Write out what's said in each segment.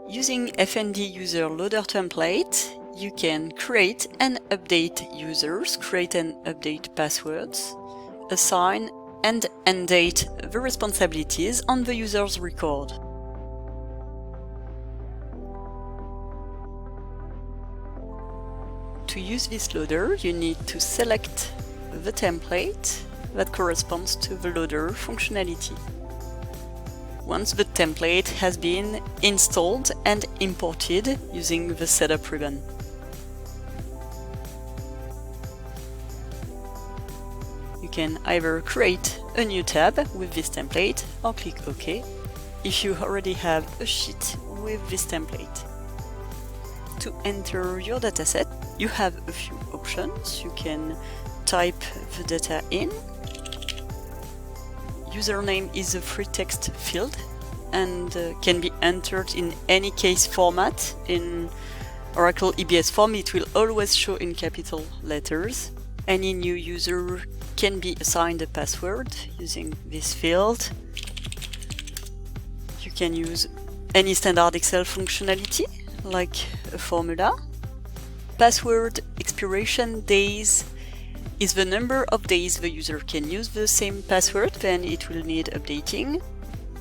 Using FND User Loader template, you can create and update users, create and update passwords, assign and end date the responsibilities on the user's record. To use this loader, you need to select the template that corresponds to the loader functionality. Once the template has been installed and imported using the setup ribbon. You can either create a new tab with this template or click OK if you already have a sheet with this template. To enter your dataset, you have a few options. You can type the data in. Username is a free text field and can be entered in any case format. In Oracle EBS form, it will always show in capital letters. Any new user can be assigned a password using this field. You can use any standard Excel functionality, like a formula. Password expiration days is the number of days the user can use the same password, then it will need updating.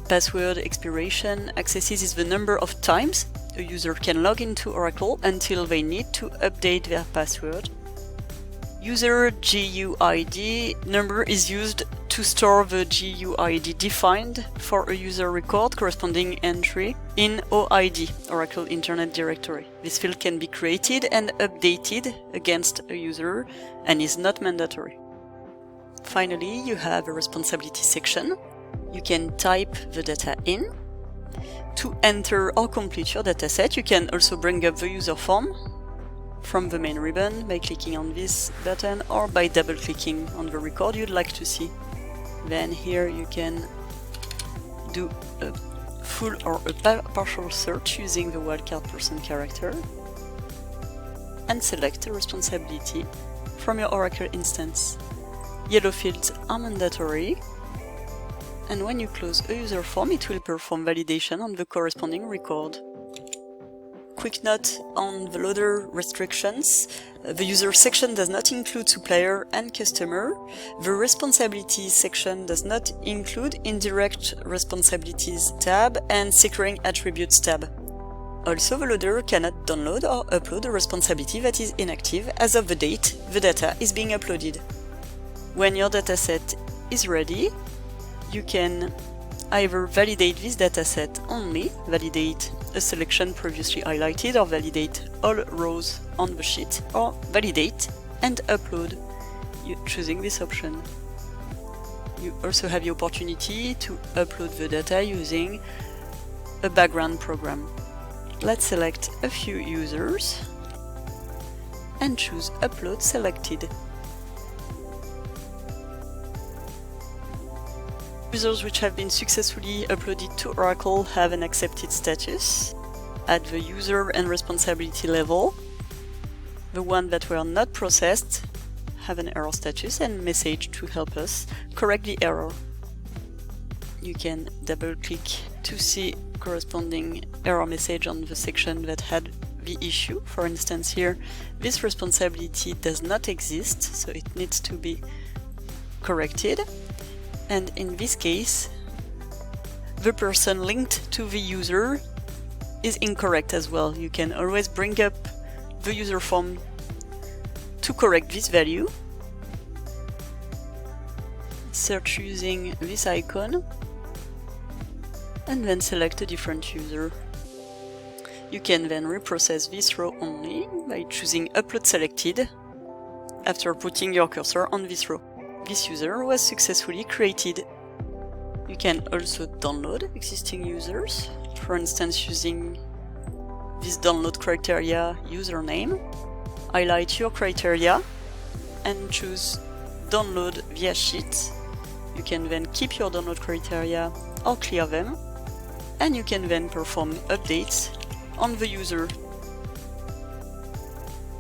Password expiration accesses is the number of times a user can log into Oracle until they need to update their password. User GUID number is used to store the GUID defined for a user record corresponding entry in OID, Oracle Internet Directory. This field can be created and updated against a user and is not mandatory. Finally, you have a responsibility section. You can type the data in. To enter or complete your dataset, you can also bring up the user form from the main ribbon by clicking on this button or by double-clicking on the record you'd like to see. Then here you can do a full or a partial search using the wildcard person character and select a responsibility from your Oracle instance. Yellow fields are mandatory, and when you close a user form, it will perform validation on the corresponding record. Quick note on the loader restrictions. The user section does not include supplier and customer. The responsibilities section does not include indirect responsibilities tab and securing attributes tab. Also, the loader cannot download or upload a responsibility that is inactive as of the date the data is being uploaded. When your dataset is ready, you can either validate this dataset only, validate a selection previously highlighted, or validate all rows on the sheet, or validate and upload, choosing this option. You also have the opportunity to upload the data using a background program. Let's select a few users and choose Upload Selected. Users which have been successfully uploaded to Oracle have an accepted status at the user and responsibility level. The ones that were not processed have an error status and message to help us correct the error. You can double-click to see corresponding error message on the section that had the issue. For instance, here, this responsibility does not exist, so it needs to be corrected. And in this case, the person linked to the user is incorrect as well. You can always bring up the user form to correct this value. Search using this icon and then select a different user. You can then reprocess this row only by choosing Upload Selected after putting your cursor on this row. This user was successfully created. You can also download existing users, for instance using this download criteria username. Highlight your criteria and choose Download via Sheet. You can then keep your download criteria or clear them, and you can then perform updates on the user.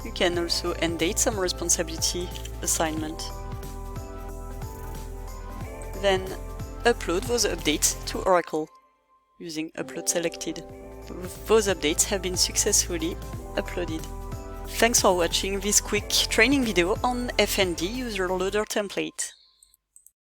You can also end date some responsibility assignment. Then upload those updates to Oracle using Upload Selected. those updates have been successfully uploaded. Thanks for watching this quick training video on FND user loader template.